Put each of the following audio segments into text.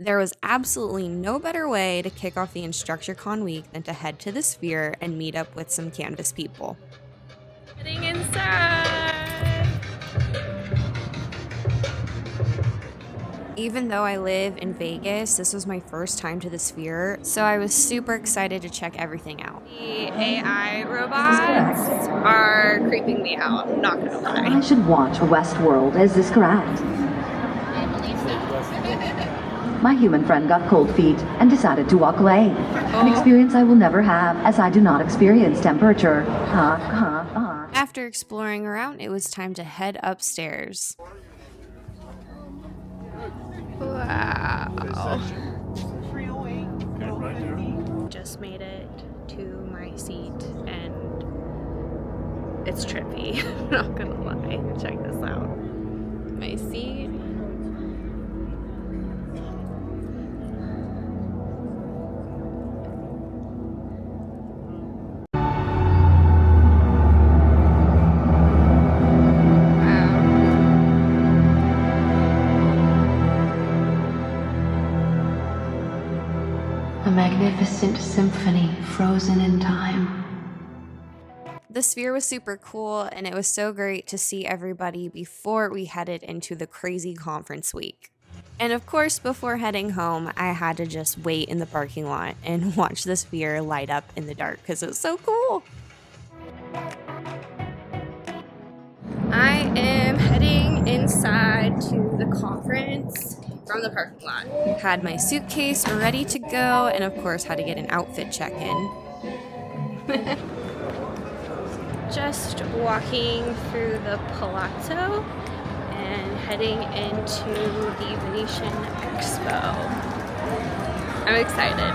There was absolutely no better way to kick off the InstructureCon week than to head to the Sphere and meet up with some Canvas people. Heading inside! Even though I live in Vegas, this was my first time to the Sphere, so I was super excited to check everything out. The AI robots are creeping me out, I'm not gonna lie. I should watch Westworld, is this correct? My human friend got cold feet and decided to walk away. An experience I will never have, as I do not experience temperature. After exploring around, it was time to head upstairs. Wow. Just made it to my seat and it's trippy. I'm not gonna lie. Check this out. My seat. A magnificent symphony frozen in time. The Sphere was super cool, and it was so great to see everybody before we headed into the crazy conference week. And of course, before heading home, I had to just wait in the parking lot and watch the Sphere light up in the dark because it was so cool. I am heading inside to the conference from the parking lot. Had my suitcase ready to go, and of course had to get an outfit check-in. Just walking through the palazzo and heading into the Venetian Expo. I'm excited.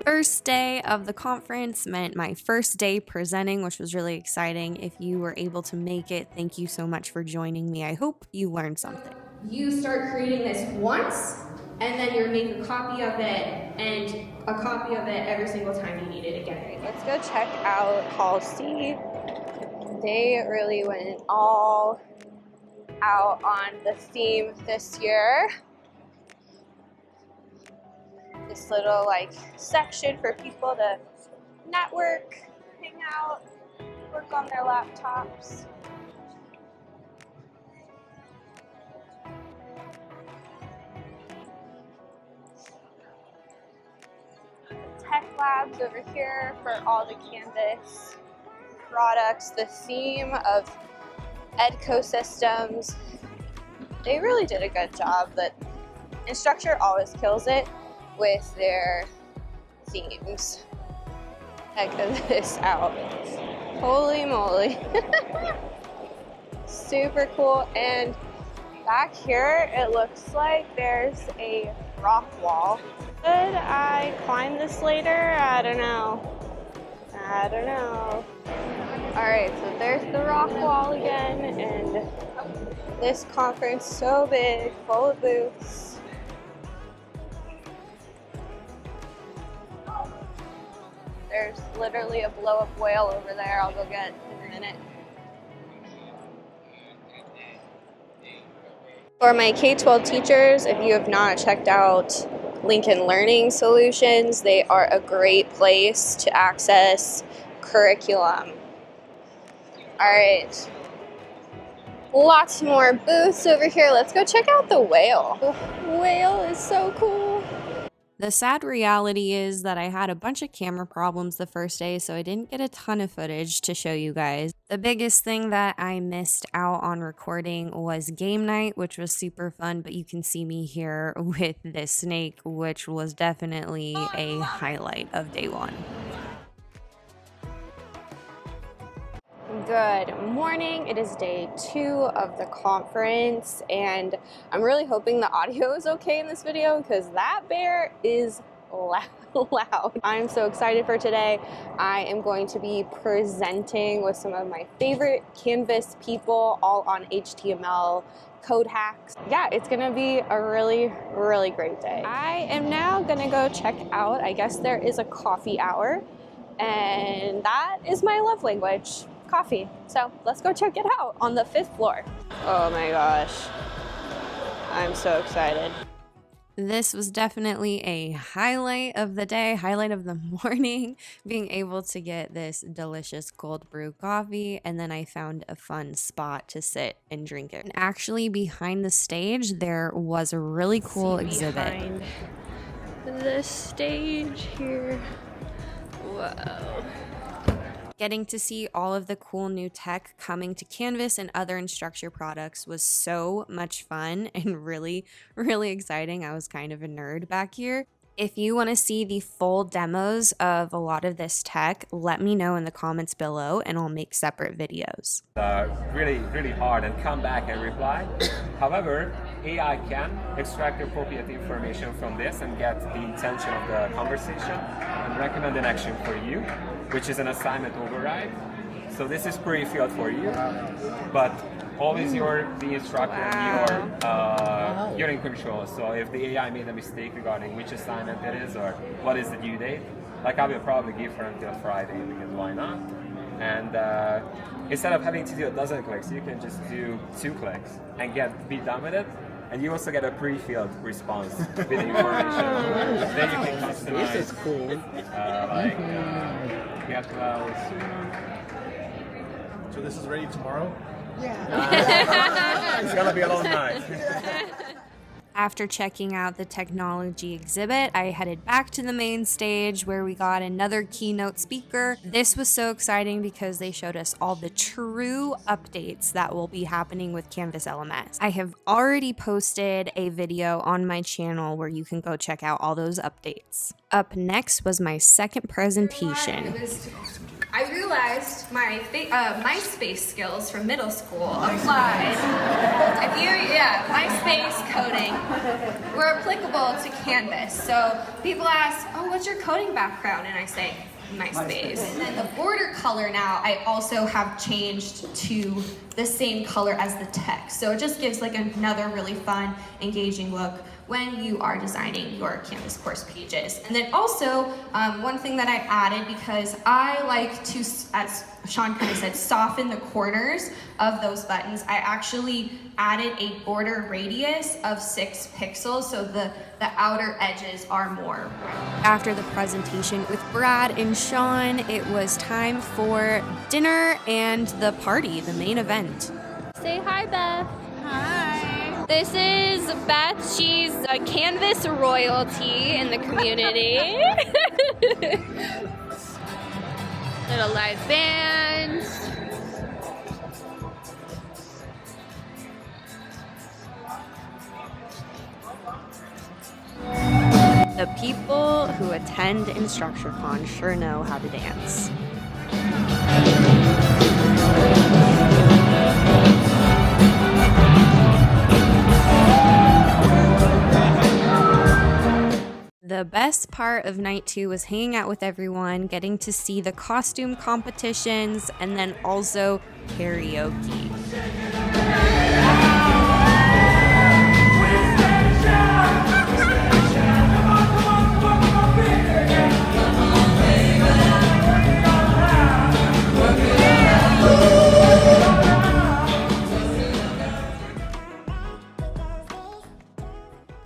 First day of the conference meant my first day presenting, which was really exciting. If you were able to make it, thank you so much for joining me. I hope you learned something. You start creating this once, and then you're making a copy of it, and a copy of it every single time you need it again. Let's go check out Hall C. They really went all out on the theme this year. This little section for people to network, hang out, work on their laptops. Tech labs over here for all the Canvas products. The theme of ecosystems. They really did a good job, but Instructure always kills it with their themes. Check this out. Holy moly. Super cool. And back here, it looks like there's a rock wall. Could I climb this later? I don't know. Alright, so there's the rock wall again, and this conference so big, full of booths. There's literally a blow-up whale over there I'll go get in a minute. For my K-12 teachers, if you have not checked out Lincoln Learning Solutions, they are a great place to access curriculum. Alright, lots more booths over here. Let's go check out the whale. The whale is so cool. The sad reality is that I had a bunch of camera problems the first day, so I didn't get a ton of footage to show you guys. The biggest thing that I missed out on recording was game night, which was super fun, but you can see me here with this snake, which was definitely a highlight of day one. Good morning. It is day 2 of the conference, and I'm really hoping the audio is okay in this video because that bear is loud. I'm so excited for today. I am going to be presenting with some of my favorite Canvas people, all on HTML code hacks. Yeah, it's gonna be a really, really great day. I am now gonna go check out, I guess there is a coffee hour, and that is my love language. Coffee. So let's go check it out on the 5th floor. Oh my gosh. I'm so excited. This was definitely a highlight of the day, highlight of the morning, being able to get this delicious cold brew coffee, and then I found a fun spot to sit and drink it. And actually behind the stage, there was a really cool exhibit. Behind the stage here. Whoa. Getting to see all of the cool new tech coming to Canvas and other Instructure products was so much fun and really, really exciting. I was kind of a nerd back here. If you want to see the full demos of a lot of this tech, let me know in the comments below and I'll make separate videos. Really hard and come back and reply. However, AI can extract appropriate information from this and get the intention of the conversation and recommend an action for you, which is an assignment override. So this is pre-filled for you, but always you're the instructor and you're in control. So if the AI made a mistake regarding which assignment it is or what is the due date, like I will probably give her until Friday because why not? And instead of having to do a dozen clicks, you can just do 2 clicks and be done with it. And you also get a pre-filled response with the information. Then you can customize. This is cool. Get clouds. So this is ready tomorrow? Yeah. It's gonna be a long night. After checking out the technology exhibit, I headed back to the main stage where we got another keynote speaker. This was so exciting because they showed us all the true updates that will be happening with Canvas LMS. I have already posted a video on my channel where you can go check out all those updates. Up next was my second presentation. I realized my MySpace skills from middle school applied. MySpace coding were applicable to Canvas. So people ask, oh, what's your coding background? And I say, MySpace. And then the border color now, I also have changed to the same color as the text. So it just gives like another really fun, engaging look when you are designing your Canvas course pages. And then also, one thing that I added, because I like to, as Sean kind of said, soften the corners of those buttons, I actually added a border radius of 6 pixels, so the outer edges are more round. After the presentation with Brad and Sean, it was time for dinner and the party, the main event. Say hi, Beth. Hi. This is Beth. She's a Canvas royalty in the community. Little live band. The people who attend InstructureCon sure know how to dance. The best part of night 2 was hanging out with everyone, getting to see the costume competitions, and then also karaoke.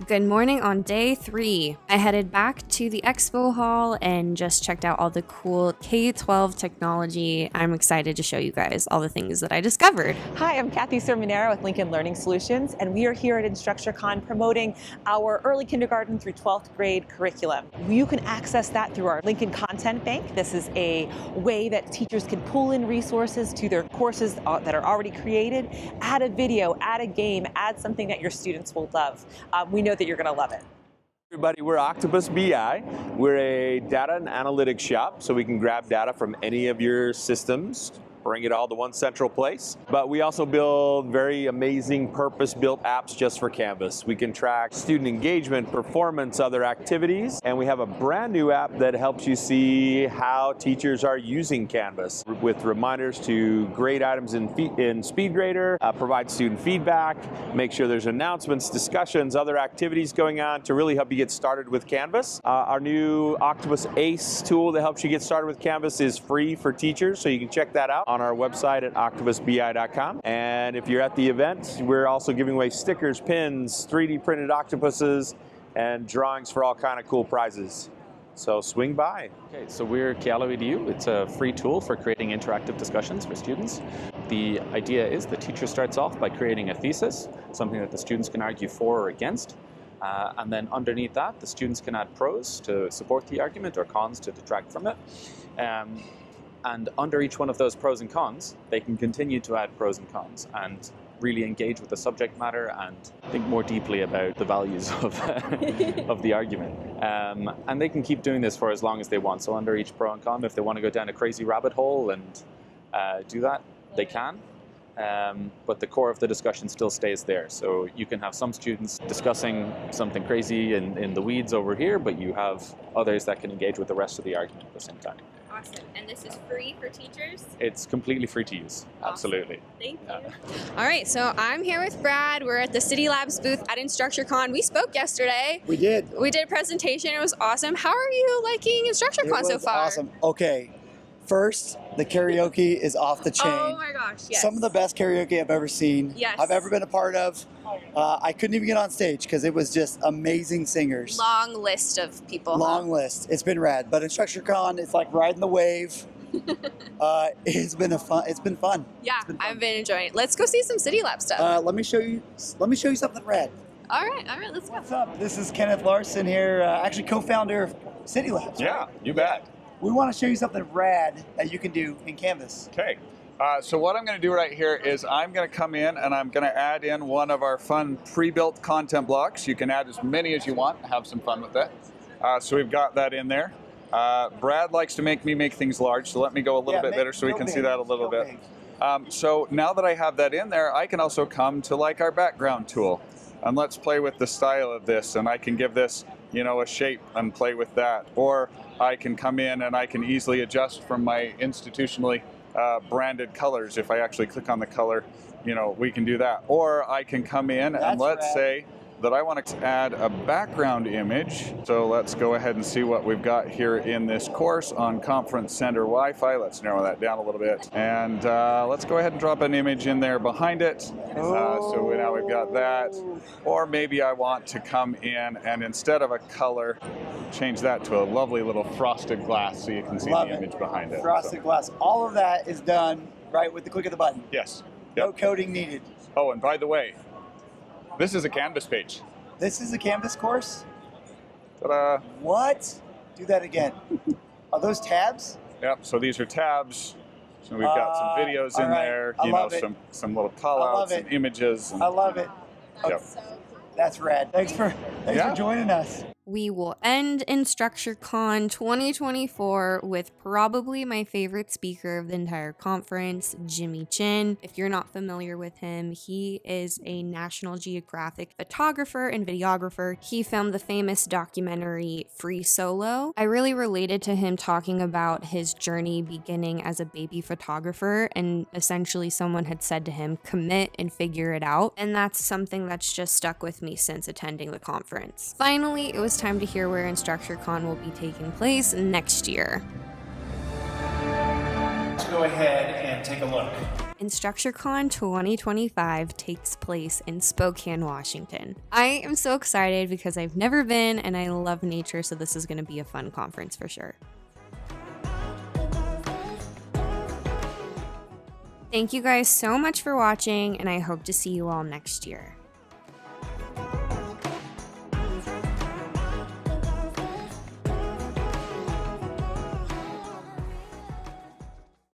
Good morning on day 3. I headed back to the expo hall and just checked out all the cool K-12 technology. I'm excited to show you guys all the things that I discovered. Hi, I'm Kathy Sermonera with Lincoln Learning Solutions, and we are here at InstructureCon promoting our early kindergarten through 12th grade curriculum. You can access that through our Lincoln Content Bank. This is a way that teachers can pull in resources to their courses that are already created, add a video, add a game, add something that your students will love. We know that you're going to love it. Everybody, we're Octopus BI. We're a data and analytics shop, so we can grab data from any of your systems, bring it all to one central place. But we also build very amazing purpose-built apps just for Canvas. We can track student engagement, performance, other activities, and we have a brand new app that helps you see how teachers are using Canvas with reminders to grade items in SpeedGrader, provide student feedback, make sure there's announcements, discussions, other activities going on to really help you get started with Canvas. Our new Octopus ACE tool that helps you get started with Canvas is free for teachers, so you can check that out on our website at octopusbi.com. And if you're at the event, we're also giving away stickers, pins, 3D printed octopuses, and drawings for all kind of cool prizes. So swing by. Okay, so we're Kialo EDU. It's a free tool for creating interactive discussions for students. The idea is the teacher starts off by creating a thesis, something that the students can argue for or against. And then underneath that, the students can add pros to support the argument or cons to detract from it. And under each one of those pros and cons, they can continue to add pros and cons and really engage with the subject matter and think more deeply about the values of, of the argument. And they can keep doing this for as long as they want. So under each pro and con, if they want to go down a crazy rabbit hole and do that, they can. But the core of the discussion still stays there. So you can have some students discussing something crazy in the weeds over here, but you have others that can engage with the rest of the argument at the same time. Awesome. And this is free for teachers? It's completely free to use. Awesome. Absolutely. Thank you. All right, so I'm here with Brad. We're at the City Labs booth at InstructureCon. We spoke yesterday. We did. We did a presentation. It was awesome. How are you liking InstructureCon so far? Awesome. Okay. First, the karaoke is off the chain. Oh my gosh, yes. Some of the best karaoke I've ever seen. Yes. I've ever been a part of. I couldn't even get on stage because it was just amazing singers. Long list of people. Long list. It's been rad. But InstructureCon, it's like riding the wave. It's been fun. Yeah, I've been enjoying it. Let's go see some City Lab stuff. Let me show you something rad. All right, let's go. What's up? This is Kenneth Larson here, actually co-founder of City Labs. Yeah, you bet. We want to show you something rad that you can do in Canvas. Okay. So what I'm going to do right here is I'm going to come in and I'm going to add in one of our fun pre-built content blocks. You can add as many as you want, have some fun with that. So we've got that in there. Brad likes to make me make things large, so let me go a little bit better so we can see that a little bit. So now that I have that in there, I can also come to like our background tool. And let's play with the style of this, and I can give this, you know, a shape and play with that. Or I can come in and I can easily adjust from my institutionally branded colors. If I actually click on the color, you know, we can do that. Or I can come in and let's say that I want to add a background image. So let's go ahead and see what we've got here in this course on Conference Center Wi-Fi. Let's narrow that down a little bit. And let's go ahead and drop an image in there behind it. So now we've got that. Or maybe I want to come in and instead of a color, change that to a lovely little frosted glass so you can see the image behind it. Frosted glass. All of that is done right with the click of the button. Yes. No coding needed. Oh, and by the way, this is a Canvas page. This is a Canvas course? Ta-da. What? Do that again. Are those tabs? Yep, so these are tabs. So we've got some videos in there, you know, some little call-outs and images. And, I love it. Yep. That's rad. Thanks for joining us. We will end InstructureCon 2024 with probably my favorite speaker of the entire conference, Jimmy Chin. If you're not familiar with him, he is a National Geographic photographer and videographer. He filmed the famous documentary Free Solo. I really related to him talking about his journey beginning as a baby photographer, and essentially someone had said to him, commit and figure it out. And that's something that's just stuck with me since attending the conference. Finally, it was time to hear where InstructureCon will be taking place next year. Let's go ahead and take a look. InstructureCon 2025 takes place in Spokane, Washington. I am so excited because I've never been and I love nature, so this is going to be a fun conference for sure. Thank you guys so much for watching, and I hope to see you all next year.